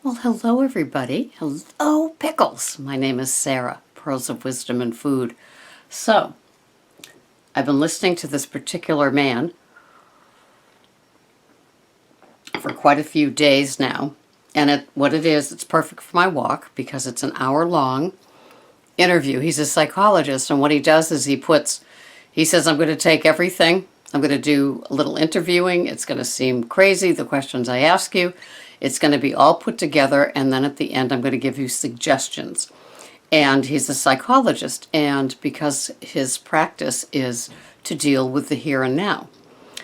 Well, hello everybody. Hello, Pickles. My name is Sarah, Pearls of Wisdom and Food. So, I've been listening to this particular man for quite a few days now. And what it is, it's perfect for my walk because it's an hour-long interview. He's a psychologist, and what he does is he says, I'm going to take everything. I'm going to do a little interviewing. It's going to seem crazy, the questions I ask you. It's going to be all put together, and then at the end, I'm going to give you suggestions. And he's a psychologist, and because his practice is to deal with the here and now.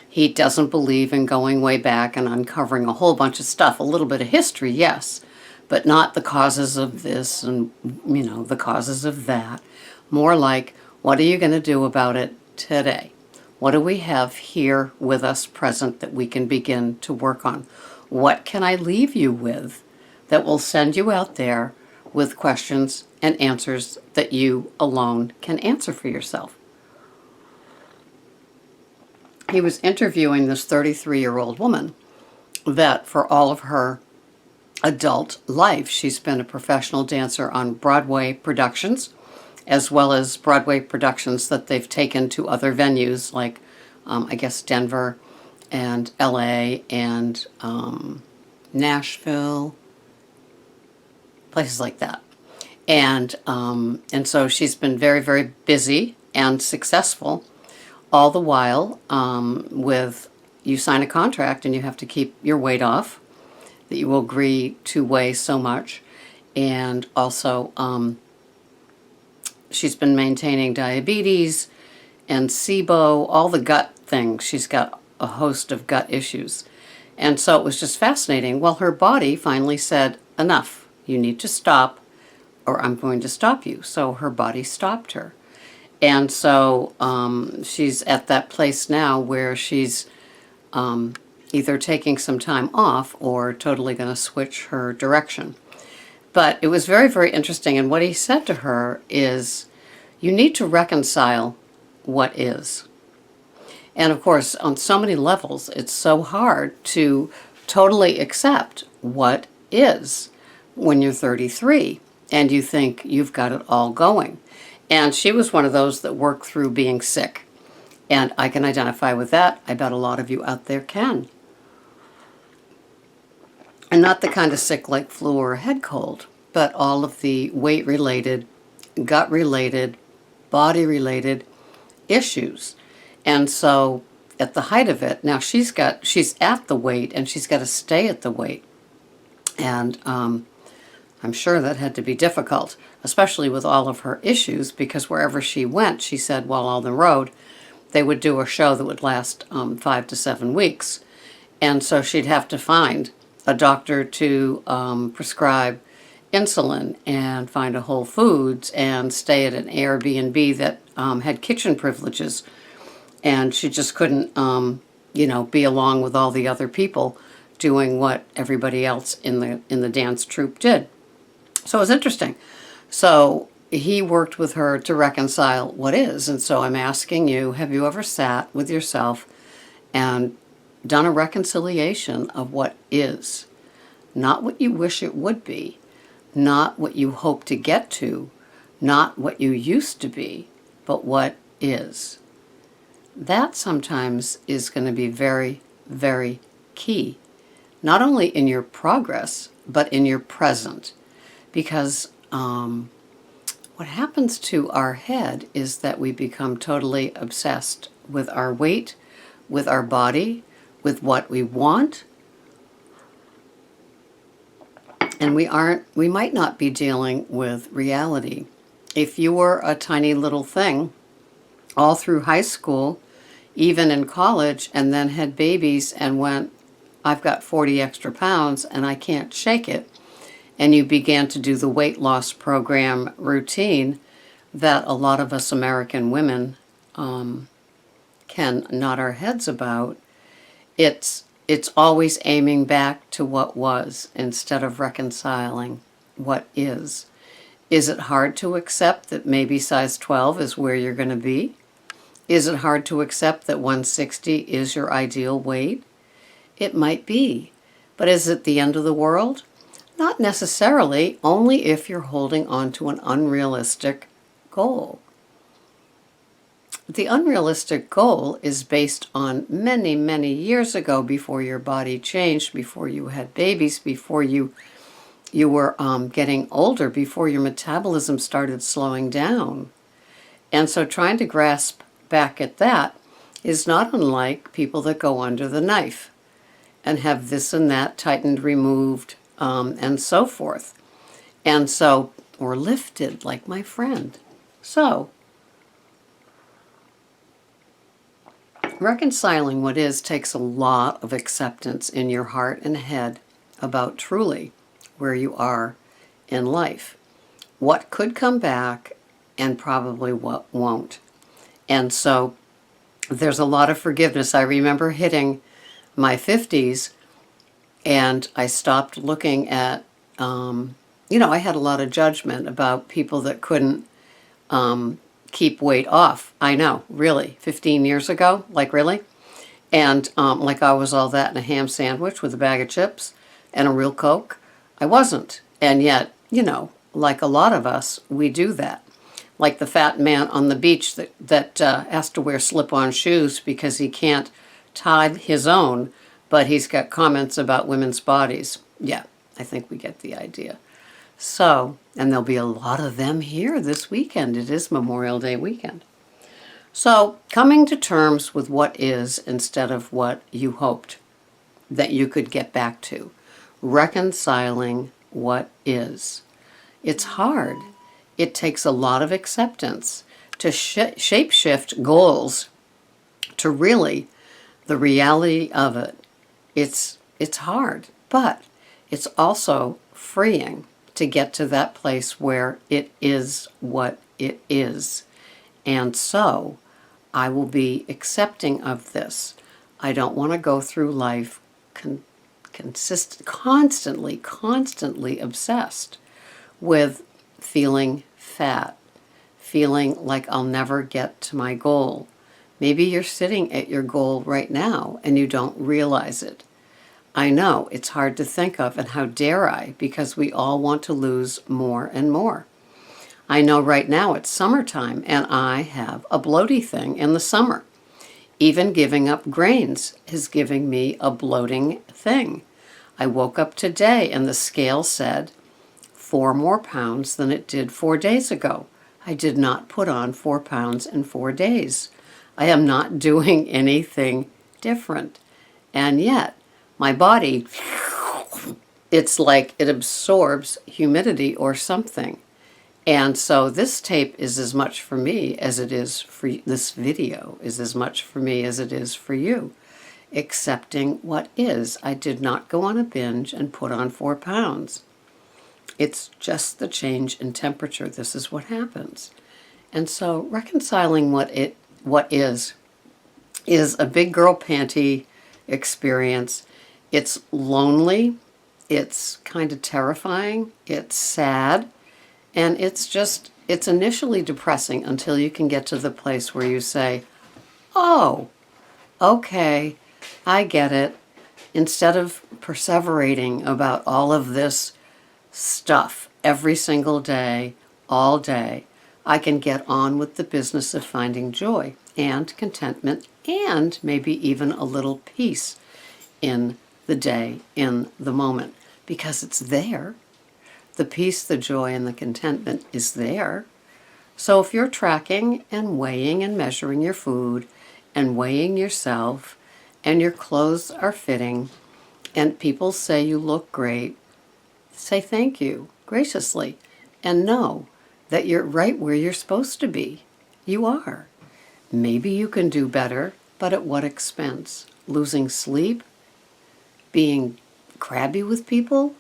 He doesn't believe in going way back and uncovering a whole bunch of stuff. A little bit of history, yes, but not the causes of this and, the causes of that. More like, what are you going to do about it today? What do we have here with us present that we can begin to work on? What can I leave you with that will send you out there with questions and answers that you alone can answer for yourself? He was interviewing this 33-year-old woman that for all of her adult life, she's been a professional dancer on Broadway productions, as well as Broadway productions that they've taken to other venues like, Denver and LA and Nashville, places like that. And so she's been very, very busy and successful, all the while with you sign a contract and you have to keep your weight off, that you will agree to weigh so much. And also she's been maintaining diabetes and SIBO, all the gut things. She's got a host of gut issues. And so it was just fascinating. Well, her body finally said, enough, you need to stop or I'm going to stop you. So her body stopped her. And so she's at that place now where she's either taking some time off or totally going to switch her direction. But it was very, very interesting. And what he said to her is, you need to reconcile what is. And of course, on so many levels, it's so hard to totally accept what is when you're 33 and you think you've got it all going. And she was one of those that worked through being sick. And I can identify with that. I bet a lot of you out there can. And not the kind of sick like flu or a head cold, but all of the weight-related, gut-related, body-related issues. And so at the height of it, now she's at the weight and she's got to stay at the weight. And I'm sure that had to be difficult, especially with all of her issues, because wherever she went, she said, while on the road, they would do a show that would last 5 to 7 weeks. And so she'd have to find a doctor to prescribe insulin and find a Whole Foods and stay at an Airbnb that had kitchen privileges. And she just couldn't, be along with all the other people doing what everybody else in the dance troupe did. So it was interesting. So he worked with her to reconcile what is. And so I'm asking you, have you ever sat with yourself and done a reconciliation of what is? Not what you wish it would be, not what you hope to get to, not what you used to be, but what is. That sometimes is going to be very, very key, not only in your progress, but in your present. Because what happens to our head is that we become totally obsessed with our weight, with our body, with what we want. And we might not be dealing with reality. If you were a tiny little thing all through high school, even in college, and then had babies and went, I've got 40 extra pounds and I can't shake it, and you began to do the weight loss program routine that a lot of us American women can nod our heads about, it's always aiming back to what was instead of reconciling what is. Is it hard to accept that maybe size 12 is where you're going to be? Is it hard to accept that 160 is your ideal weight? It might be. But is it the end of the world? Not necessarily, only if you're holding on to an unrealistic goal. The unrealistic goal is based on many, many years ago, before your body changed, before you had babies, before you were getting older, before your metabolism started slowing down. And so trying to grasp back at that is not unlike people that go under the knife and have this and that tightened, removed, and so forth. And so, or lifted, like my friend. So, reconciling what is takes a lot of acceptance in your heart and head about truly where you are in life, what could come back, and probably what won't. And so there's a lot of forgiveness. I remember hitting my 50s and I stopped looking at, I had a lot of judgment about people that couldn't keep weight off. I know, really, 15 years ago, like really? And like I was all that in a ham sandwich with a bag of chips and a real Coke. I wasn't. And yet, like a lot of us, we do that. Like the fat man on the beach that has to wear slip-on shoes because he can't tie his own, but he's got comments about women's bodies. Yeah, I think we get the idea. So, and there'll be a lot of them here this weekend. It is Memorial Day weekend. So, coming to terms with what is instead of what you hoped that you could get back to. Reconciling what is. It's hard. It takes a lot of acceptance to shape-shift goals to really the reality of it. It's hard, but it's also freeing to get to that place where it is what it is. And so I will be accepting of this. I don't want to go through life constantly obsessed with feeling fat, feeling like I'll never get to my goal. Maybe you're sitting at your goal right now and you don't realize it. I know it's hard to think of, and how dare I, because we all want to lose more and more. I know right now it's summertime and I have a bloaty thing in the summer. Even giving up grains is giving me a bloating thing. I woke up today and the scale said 4 more pounds than it did 4 days ago. I did not put on 4 pounds in 4 days. I am not doing anything different. And yet, my body, it's like it absorbs humidity or something. And so this tape is as much for me as it is for this video is as much for me as it is for you. Accepting what is. I did not go on a binge and put on 4 pounds. It's just the change in temperature. This is what happens. And so reconciling what is a big girl panty experience. It's lonely. It's kind of terrifying. It's sad. And it's initially depressing until you can get to the place where you say, oh, okay, I get it. Instead of perseverating about all of this stuff every single day, all day, I can get on with the business of finding joy and contentment and maybe even a little peace in the day, in the moment, because it's there. The peace, the joy, and the contentment is there. So if you're tracking and weighing and measuring your food and weighing yourself and your clothes are fitting and people say you look great, say thank you graciously and know that you're right where you're supposed to be. You are. Maybe you can do better, but at what expense? Losing sleep? Being crabby with people?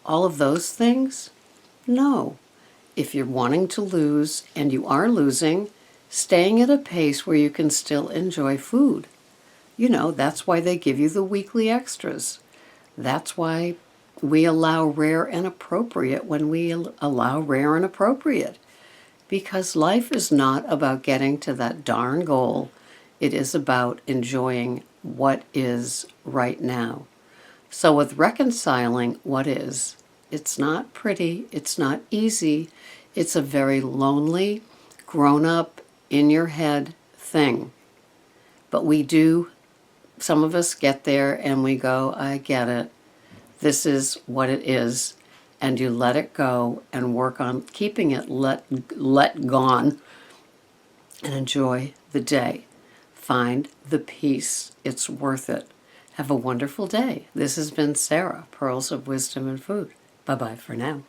All of those things? No. If you're wanting to lose and you are losing, staying at a pace where you can still enjoy food. That's why they give you the weekly extras. That's why we allow rare and appropriate when we allow rare and appropriate. Because life is not about getting to that darn goal. It is about enjoying what is right now. So with reconciling what is, It's not pretty. It's not easy. It's a very lonely, grown-up, in your head thing. But we do, some of us get there and we go, I get it. This is what it is. And you let it go and work on keeping it let gone and enjoy the day. Find the peace. It's worth it. Have a wonderful day. This has been Sarah, Pearls of Wisdom and Food. Bye-bye for now.